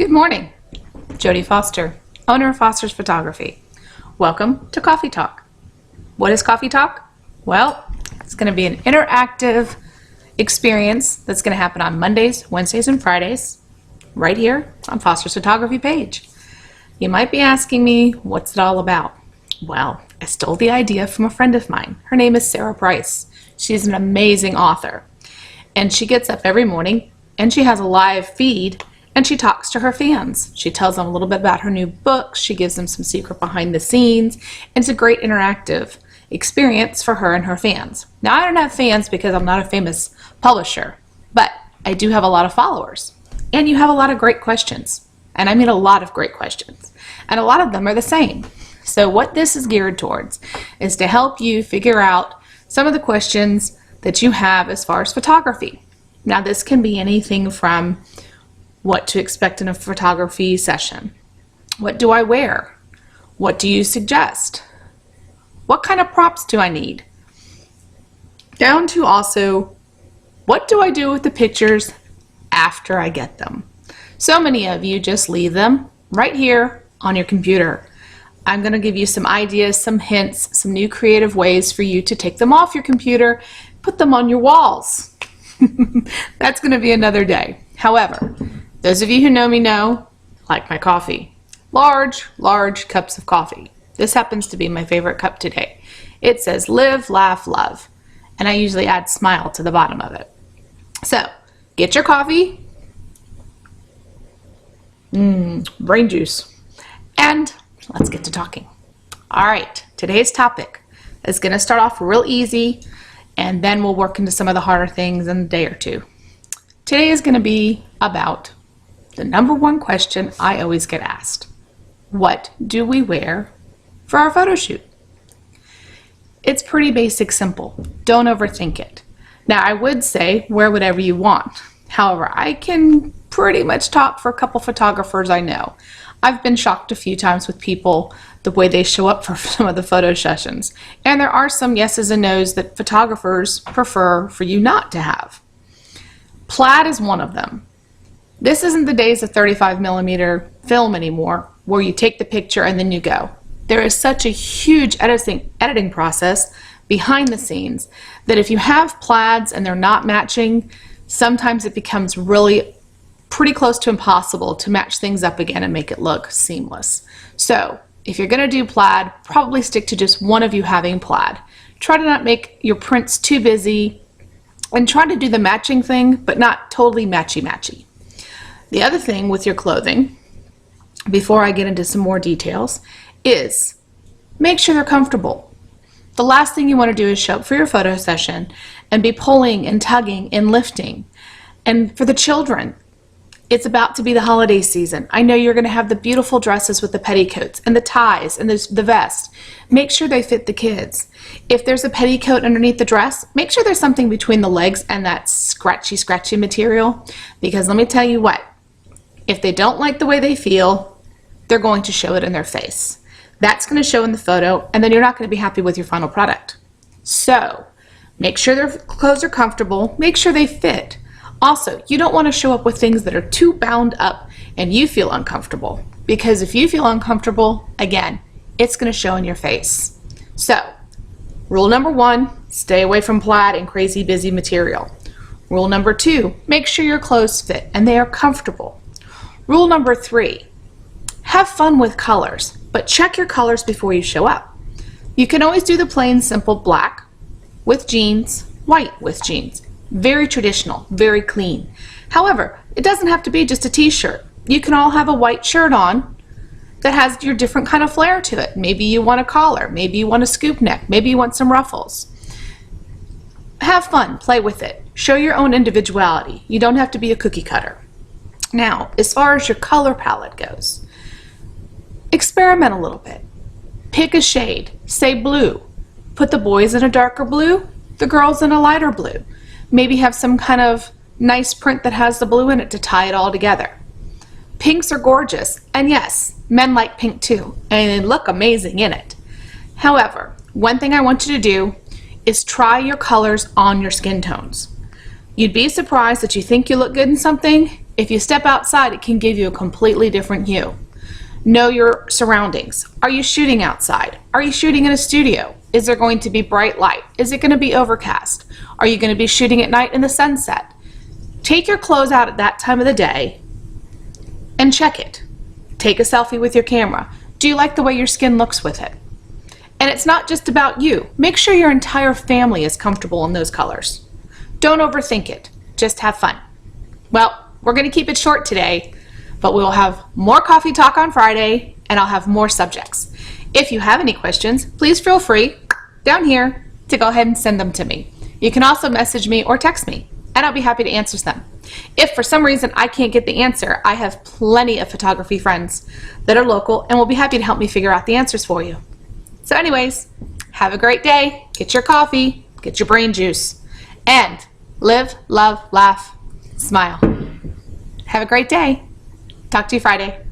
Good morning, Jodi Foster, owner of Foster's Photography. Welcome to Coffee Talk. What is Coffee Talk? Well, it's going to be an interactive experience that's going to happen on Mondays, Wednesdays, and Fridays right here on Foster's Photography page. You might be asking me, what's it all about? Well, I stole the idea from a friend of mine. Her name is Sarah Price. She's an amazing author, and she gets up every morning and she has a live feed and she talks to her fans. She tells them a little bit about her new book. She gives them some secret behind the scenes. And it's a great interactive experience for her and her fans. Now, I don't have fans because I'm not a famous publisher, but I do have a lot of followers. And you have a lot of great questions. And I mean a lot of great questions. And a lot of them are the same. So what this is geared towards is to help you figure out some of the questions that you have as far as photography. Now, this can be anything from what to expect in a photography session. What do I wear? What do you suggest? What kind of props do I need? Down to also, what do I do with the pictures after I get them? So many of you just leave them right here on your computer. I'm going to give you some ideas, some hints, some new creative ways for you to take them off your computer, put them on your walls. That's going to be another day. However, those of you who know me know, like my coffee. Large cups of coffee. This happens to be my favorite cup today. It says live, laugh, love. And I usually add smile to the bottom of it. So, get your coffee. Brain juice. And let's get to talking. All right, today's topic is going to start off real easy, and then we'll work into some of the harder things in a day or two. Today is going to be about the number one question I always get asked. What do we wear for our photo shoot? It's pretty basic, simple. Don't overthink it. Now, I would say wear whatever you want. However, I can pretty much talk for a couple photographers I know. I've been shocked a few times with people, the way they show up for some of the photo sessions. And there are some yeses and nos that photographers prefer for you not to have. Plaid is one of them. This isn't the days of 35mm film anymore, where you take the picture and then you go. There is such a huge editing process behind the scenes that if you have plaids and they're not matching, sometimes it becomes really pretty close to impossible to match things up again and make it look seamless. So if you're going to do plaid, probably stick to just one of you having plaid. Try to not make your prints too busy and try to do the matching thing, but not totally matchy-matchy. The other thing with your clothing, before I get into some more details, is make sure they're comfortable. The last thing you want to do is show up for your photo session and be pulling and tugging and lifting. And for the children, it's about to be the holiday season. I know you're going to have the beautiful dresses with the petticoats and the ties and the vest. Make sure they fit the kids. If there's a petticoat underneath the dress, make sure there's something between the legs and that scratchy material. Because let me tell you what, if they don't like the way they feel, they're going to show it in their face. That's going to show in the photo, and then you're not going to be happy with your final product. So, make sure their clothes are comfortable. Make sure they fit. Also, you don't want to show up with things that are too bound up and you feel uncomfortable. Because if you feel uncomfortable, again, it's going to show in your face. So, rule number one, stay away from plaid and crazy busy material. Rule number two, make sure your clothes fit and they are comfortable. Rule number three, have fun with colors, but check your colors before you show up. You can always do the plain, simple black with jeans, white with jeans. Very traditional, very clean. However, it doesn't have to be just a t-shirt. You can all have a white shirt on that has your different kind of flair to it. Maybe you want a collar, maybe you want a scoop neck, maybe you want some ruffles. Have fun, play with it. Show your own individuality. You don't have to be a cookie cutter. Now, as far as your color palette goes, experiment a little bit. Pick a shade, say blue. Put the boys in a darker blue, the girls in a lighter blue. Maybe have some kind of nice print that has the blue in it to tie it all together. Pinks are gorgeous, and yes, men like pink too, and they look amazing in it. However, one thing I want you to do is try your colors on your skin tones. You'd be surprised that you think you look good in something, If you step outside, it can give you a completely different hue. Know your surroundings. Are you shooting outside? Are you shooting in a studio? Is there going to be bright light? Is it going to be overcast? Are you going to be shooting at night in the sunset? Take your clothes out at that time of the day and check it. Take a selfie with your camera. Do you like the way your skin looks with it? And it's not just about you. Make sure your entire family is comfortable in those colors. Don't overthink it. Just have fun. Well, we're going to keep it short today, but we will have more coffee talk on Friday, and I'll have more subjects. If you have any questions, please feel free down here to go ahead and send them to me. You can also message me or text me, and I'll be happy to answer them. If for some reason I can't get the answer, I have plenty of photography friends that are local and will be happy to help me figure out the answers for you. So anyways, have a great day. Get your coffee, get your brain juice, and live, love, laugh, smile. Have a great day. Talk to you Friday.